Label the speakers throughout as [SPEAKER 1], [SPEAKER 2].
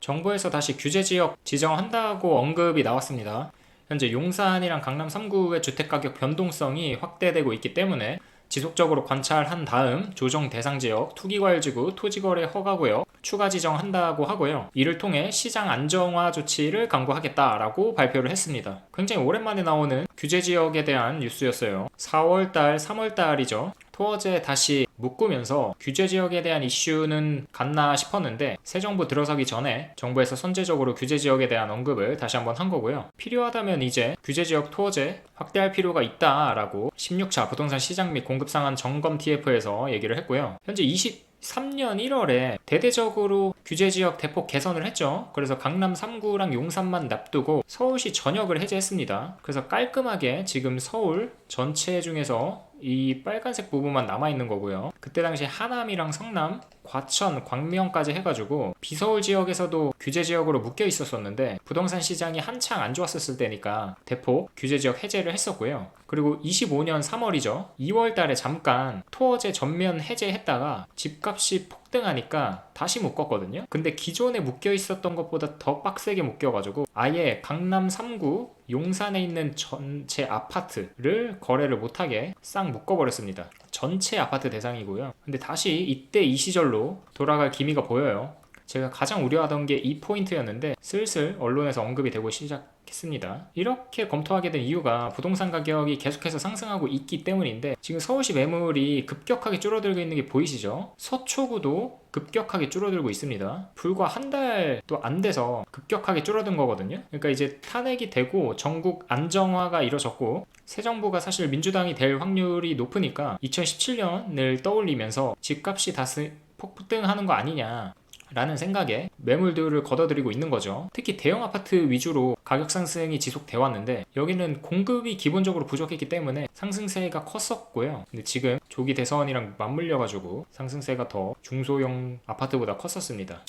[SPEAKER 1] 정부에서 다시 규제지역 지정한다고 언급이 나왔습니다. 현재 용산이랑 강남 3구의 주택가격 변동성이 확대되고 있기 때문에 지속적으로 관찰한 다음 조정 대상 지역, 투기과열지구, 토지거래 허가구역 추가 지정한다고 하고요. 이를 통해 시장 안정화 조치를 강구하겠다라고 발표를 했습니다. 굉장히 오랜만에 나오는 규제지역에 대한 뉴스였어요. 4월달, 3월달이죠. 토어제 다시 묶으면서 규제지역에 대한 이슈는 갔나 싶었는데 새 정부 들어서기 전에 정부에서 선제적으로 규제지역에 대한 언급을 다시 한번 한 거고요. 필요하다면 이제 규제지역 토어제 확대할 필요가 있다라고 16차 부동산 시장 및 공급상한 점검 TF에서 얘기를 했고요. 현재 23년 1월에 대대적으로 규제지역 대폭 개선을 했죠. 그래서 강남 3구랑 용산만 납두고 서울시 전역을 해제했습니다. 그래서 깔끔하게 지금 서울 전체 중에서 이 빨간색 부분만 남아있는 거고요. 그때 당시 하남이랑 성남, 과천, 광명까지 해가지고 비서울 지역에서도 규제 지역으로 묶여 있었었는데 부동산 시장이 한창 안 좋았었을 때니까 대폭 규제 지역 해제를 했었고요. 그리고 25년 3월이죠. 2월 달에 잠깐 토어제 전면 해제했다가 집값이 폭등하니까 다시 묶었거든요. 근데 기존에 묶여 있었던 것보다 더 빡세게 묶여가지고 아예 강남 3구 용산에 있는 전체 아파트를 거래를 못하게 싹 묶어버렸습니다. 전체 아파트 대상이고요. 근데 다시 이때 이 시절로 돌아갈 기미가 보여요. 제가 가장 우려하던 게 이 포인트였는데 슬슬 언론에서 언급이 되고 시작했습니다. 이렇게 검토하게 된 이유가 부동산 가격이 계속해서 상승하고 있기 때문인데 지금 서울시 매물이 급격하게 줄어들고 있는 게 보이시죠? 서초구도 급격하게 줄어들고 있습니다. 불과 한 달도 안 돼서 급격하게 줄어든 거거든요. 그러니까 이제 탄핵이 되고 전국 안정화가 이뤄졌고 새 정부가 사실 민주당이 될 확률이 높으니까 2017년을 떠올리면서 집값이 다시 폭등하는 거 아니냐 라는 생각에 매물들을 걷어들이고 있는 거죠. 특히 대형 아파트 위주로 가격 상승이 지속돼 왔는데 여기는 공급이 기본적으로 부족했기 때문에 상승세가 컸었고요. 근데 지금 조기 대선이랑 맞물려 가지고 상승세가 더 중소형 아파트보다 컸었습니다.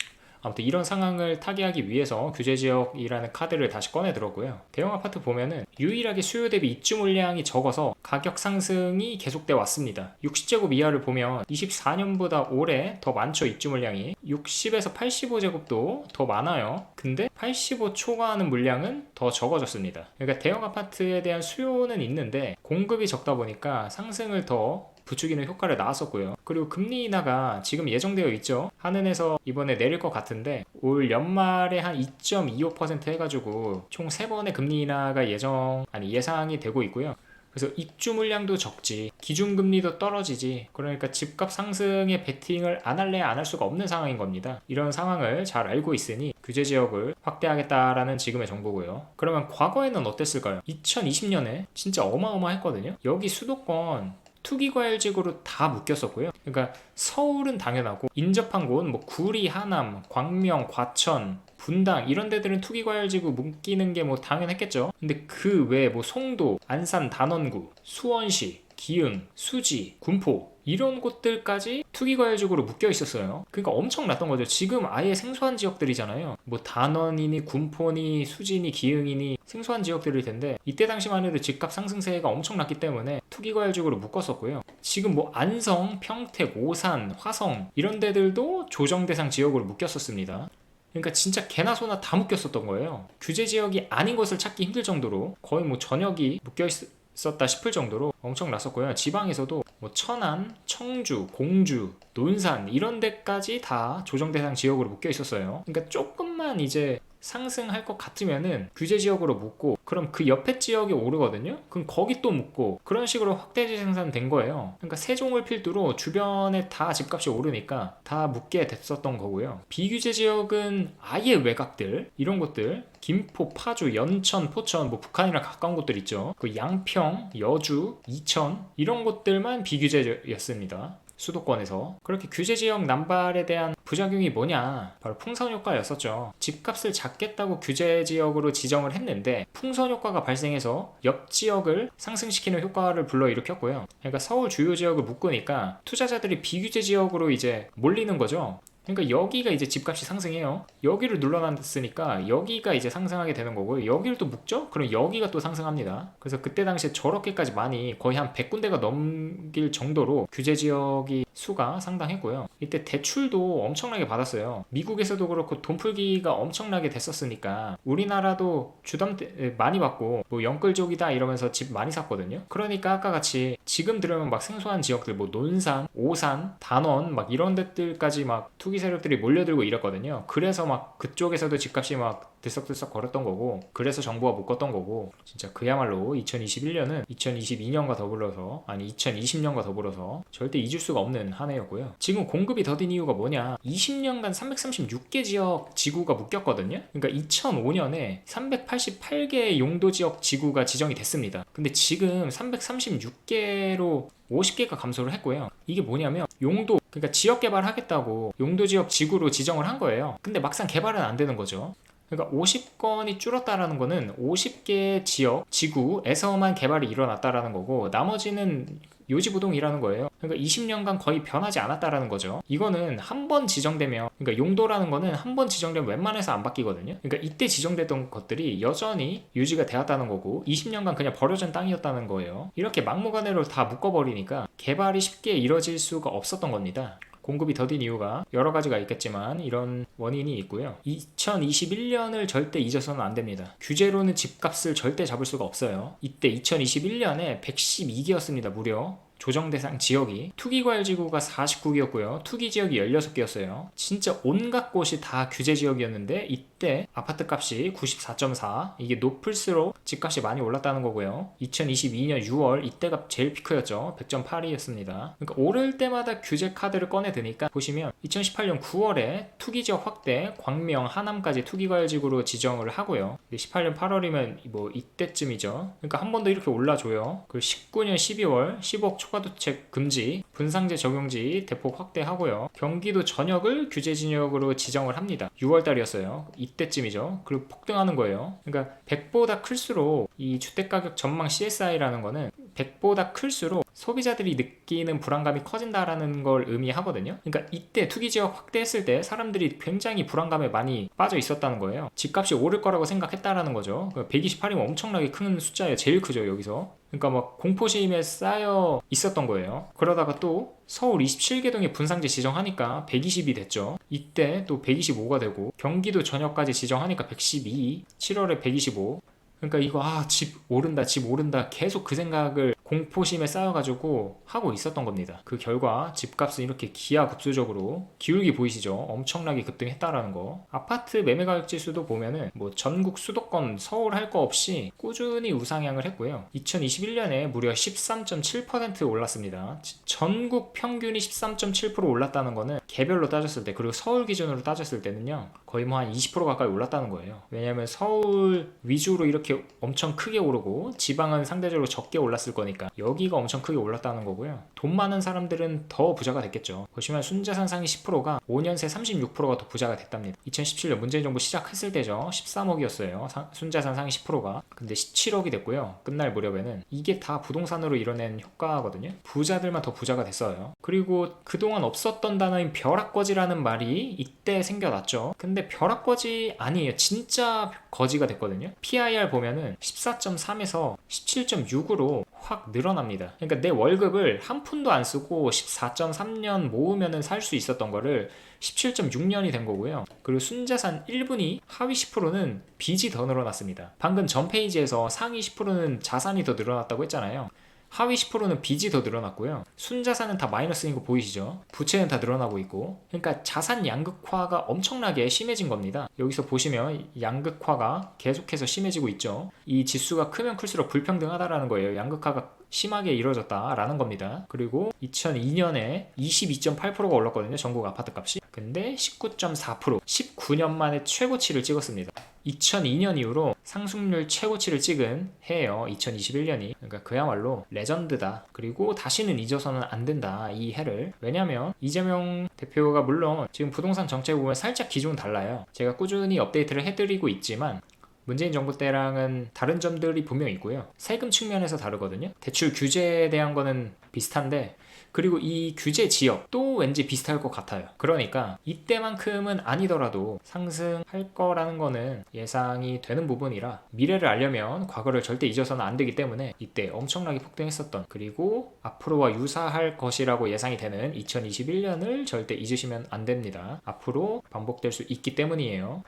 [SPEAKER 1] 아무튼 이런 상황을 타개하기 위해서 규제지역이라는 카드를 다시 꺼내 들었고요. 대형 아파트 보면은 유일하게 수요 대비 입주 물량이 적어서 가격 상승이 계속돼 왔습니다. 60제곱 이하를 보면 24년보다 올해 더 많죠. 입주 물량이 60에서 85제곱도 더 많아요. 근데 85 초과하는 물량은 더 적어졌습니다. 그러니까 대형 아파트에 대한 수요는 있는데 공급이 적다 보니까 상승을 더 부추기는 효과를 낳았었고요. 그리고 금리 인하가 지금 예정되어 있죠. 한은에서 이번에 내릴 것 같은데 올 연말에 한 2.25% 해가지고 총 3번의 금리 인하가 예상이 되고 있고요. 그래서 입주 물량도 적지, 기준금리도 떨어지지, 그러니까 집값 상승에 베팅을 안 할래 안 할 수가 없는 상황인 겁니다. 이런 상황을 잘 알고 있으니 규제 지역을 확대하겠다라는 지금의 정보고요. 그러면 과거에는 어땠을까요? 2020년에 진짜 어마어마했거든요. 여기 수도권 투기과열지구로 다 묶였었고요. 그러니까 서울은 당연하고 인접한 곳 뭐 구리, 하남, 광명, 과천, 분당 이런 데들은 투기과열지구 묶이는 게 뭐 당연했겠죠. 근데 그 외에 뭐 송도, 안산, 단원구, 수원시, 기흥, 수지, 군포 이런 곳들까지 투기과열지구로 묶여 있었어요. 그러니까 엄청났던 거죠. 지금 아예 생소한 지역들이잖아요. 뭐 단원이니 군포니 수지니 기흥이니 생소한 지역들일 텐데 이때 당시만 해도 집값 상승세가 엄청났기 때문에 투기과열지구로 묶었었고요. 지금 뭐 안성, 평택, 오산, 화성 이런 데들도 조정 대상 지역으로 묶였었습니다. 그러니까 진짜 개나 소나 다 묶였었던 거예요. 규제 지역이 아닌 것을 찾기 힘들 정도로 거의 뭐 전역이 묶여 있었다 싶을 정도로 엄청났었고요. 지방에서도 뭐 천안, 청주, 공주, 논산 이런 데까지 다 조정 대상 지역으로 묶여 있었어요. 그러니까 조금만 이제 상승할 것 같으면은 규제 지역으로 묶고 그럼 그 옆에 지역이 오르거든요. 그럼 거기 또 묶고 그런 식으로 확대지 생산된 거예요. 그러니까 세종을 필두로 주변에 다 집값이 오르니까 다 묶게 됐었던 거고요. 비규제 지역은 아예 외곽들 이런 곳들 김포, 파주, 연천, 포천 뭐 북한이랑 가까운 곳들 있죠. 그 양평, 여주, 이천 이런 곳들만 비규제였습니다. 수도권에서. 그렇게 규제지역 남발에 대한 부작용이 뭐냐, 바로 풍선효과였었죠. 집값을 잡겠다고 규제지역으로 지정을 했는데 풍선효과가 발생해서 옆 지역을 상승시키는 효과를 불러일으켰고요. 그러니까 서울 주요 지역을 묶으니까 투자자들이 비규제 지역으로 이제 몰리는 거죠. 그러니까 여기가 이제 집값이 상승해요. 여기를 눌러놨으니까 여기가 이제 상승하게 되는 거고요. 여기를 또 묶죠? 그럼 여기가 또 상승합니다. 그래서 그때 당시에 저렇게까지 많이 거의 한 100군데가 넘길 정도로 규제 지역이 수가 상당했고요. 이때 대출도 엄청나게 받았어요. 미국에서도 그렇고 돈 풀기가 엄청나게 됐었으니까 우리나라도 주담 많이 받고 뭐 영끌족이다 이러면서 집 많이 샀거든요. 그러니까 아까 같이 지금 들으면 막 생소한 지역들 뭐 논산, 오산, 단원 막 이런 데들까지 막 투기 세력들이 몰려들고 이랬거든요. 그래서 막 그쪽에서도 집값이 막 들썩들썩 걸었던 거고, 그래서 정부가 묶었던 거고, 진짜 그야말로 2021년은 2022년과 더불어서, 아니 2020년과 더불어서 절대 잊을 수가 없는 한 해였고요. 지금 공급이 더딘 이유가 뭐냐? 20년간 336개 지역 지구가 묶였거든요. 그러니까 2005년에 388개 용도 지역 지구가 지정이 됐습니다. 근데 지금 336개로 50개가 감소를 했고요. 이게 뭐냐면 용도, 그러니까 지역 개발하겠다고 용도 지역 지구로 지정을 한 거예요. 근데 막상 개발은 안 되는 거죠. 그러니까 50건이 줄었다라는 거는 50개 지역, 지구에서만 개발이 일어났다라는 거고, 나머지는 요지부동이라는 거예요. 그러니까 20년간 거의 변하지 않았다라는 거죠. 이거는 한 번 지정되면, 그러니까 용도라는 거는 한 번 지정되면 웬만해서 안 바뀌거든요. 그러니까 이때 지정됐던 것들이 여전히 유지가 되었다는 거고 20년간 그냥 버려진 땅이었다는 거예요. 이렇게 막무가내로 다 묶어버리니까 개발이 쉽게 이뤄질 수가 없었던 겁니다. 공급이 더딘 이유가 여러 가지가 있겠지만 이런 원인이 있고요. 2021년을 절대 잊어서는 안 됩니다. 규제로는 집값을 절대 잡을 수가 없어요. 이때 2021년에 112개였습니다. 무려. 조정 대상 지역이 투기과열지구가 49개였고요. 투기지역이 16개였어요. 진짜 온갖 곳이 다 규제 지역이었는데 이때 아파트 값이 94.4, 이게 높을수록 집값이 많이 올랐다는 거고요. 2022년 6월 이때가 제일 피크였죠. 100.82였습니다. 그러니까 오를 때마다 규제 카드를 꺼내 드니까 보시면 2018년 9월에 투기지역 확대, 광명, 하남까지 투기과열지구로 지정을 하고요. 18년 8월이면 뭐 이때쯤이죠. 그러니까 한 번 더 이렇게 올라줘요. 그리고 19년 12월 10억 초과도책 금지, 분상제 적용지 대폭 확대하고요. 경기도 전역을 규제 진역으로 지정을 합니다. 6월달이었어요. 이때쯤이죠. 그리고 폭등하는 거예요. 그러니까 100보다 클수록 이 주택가격 전망 CSI라는 거는 100보다 클수록 소비자들이 느끼는 불안감이 커진다라는 걸 의미하거든요. 그러니까 이때 투기지역 확대했을 때 사람들이 굉장히 불안감에 많이 빠져 있었다는 거예요. 집값이 오를 거라고 생각했다라는 거죠. 128이면 엄청나게 큰 숫자예요. 제일 크죠, 여기서. 그러니까 막 공포심에 쌓여 있었던 거예요. 그러다가 또 서울 27개 동에 분상제 지정하니까 120이 됐죠. 이때 또 125가 되고 경기도 전역까지 지정하니까 112, 7월에 125. 그러니까 이거 집 오른다 계속 그 생각을 공포심에 쌓여가지고 하고 있었던 겁니다. 그 결과 집값은 이렇게 기하급수적으로 기울기 보이시죠? 엄청나게 급등했다라는 거. 아파트 매매가격 지수도 보면은 뭐 전국 수도권 서울 할 거 없이 꾸준히 우상향을 했고요. 2021년에 무려 13.7% 올랐습니다. 전국 평균이 13.7% 올랐다는 거는 개별로 따졌을 때, 그리고 서울 기준으로 따졌을 때는요 거의 뭐 한 20% 가까이 올랐다는 거예요. 왜냐하면 서울 위주로 이렇게 엄청 크게 오르고 지방은 상대적으로 적게 올랐을 거니까 여기가 엄청 크게 올랐다는 거고요. 돈 많은 사람들은 더 부자가 됐겠죠. 보시면 순자산 상위 10%가 5년 새 36%가 더 부자가 됐답니다. 2017년 문재인 정부 시작했을 때죠. 13억이었어요. 순자산 상위 10%가. 근데 17억이 됐고요. 끝날 무렵에는. 이게 다 부동산으로 이뤄낸 효과거든요. 부자들만 더 부자가 됐어요. 그리고 그동안 없었던 단어인 벼락거지라는 말이 이때 생겨났죠. 근데 벼락거지 아니에요. 진짜 거지가 됐거든요. PIR 보면은 14.3에서 17.6으로 확 늘어납니다. 그러니까 내 월급을 한 푼도 안 쓰고 14.3년 모으면은 살 수 있었던 거를 17.6년이 된 거고요. 그리고 순자산 1분위 하위 10%는 빚이 더 늘어났습니다. 방금 전 페이지에서 상위 10%는 자산이 더 늘어났다고 했잖아요. 하위 10%는 빚이 더 늘어났고요. 순자산은 다 마이너스인 거 보이시죠? 부채는 다 늘어나고 있고. 그러니까 자산 양극화가 엄청나게 심해진 겁니다. 여기서 보시면 양극화가 계속해서 심해지고 있죠. 이 지수가 크면 클수록 불평등하다라는 거예요. 양극화가 심하게 이루어졌다라는 겁니다. 그리고 2002년에 22.8%가 올랐거든요. 전국 아파트 값이. 근데 19.4%, 19년 만에 최고치를 찍었습니다. 2002년 이후로 상승률 최고치를 찍은 해예요. 2021년이. 그러니까 그야말로 레전드다. 그리고 다시는 잊어서는 안 된다. 이 해를. 왜냐면 이재명 대표가 물론 지금 부동산 정책 보면 살짝 기조는 달라요. 제가 꾸준히 업데이트를 해드리고 있지만 문재인 정부 때랑은 다른 점들이 분명히 있고요. 세금 측면에서 다르거든요. 대출 규제에 대한 거는 비슷한데 그리고 이 규제 지역도 왠지 비슷할 것 같아요. 그러니까 이때만큼은 아니더라도 상승할 거라는 거는 예상이 되는 부분이라 미래를 알려면 과거를 절대 잊어서는 안 되기 때문에 이때 엄청나게 폭등했었던, 그리고 앞으로와 유사할 것이라고 예상이 되는 2021년을 절대 잊으시면 안 됩니다. 앞으로 반복될 수 있기 때문이에요.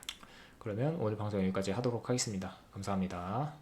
[SPEAKER 1] 그러면 오늘 방송 여기까지 하도록 하겠습니다. 감사합니다.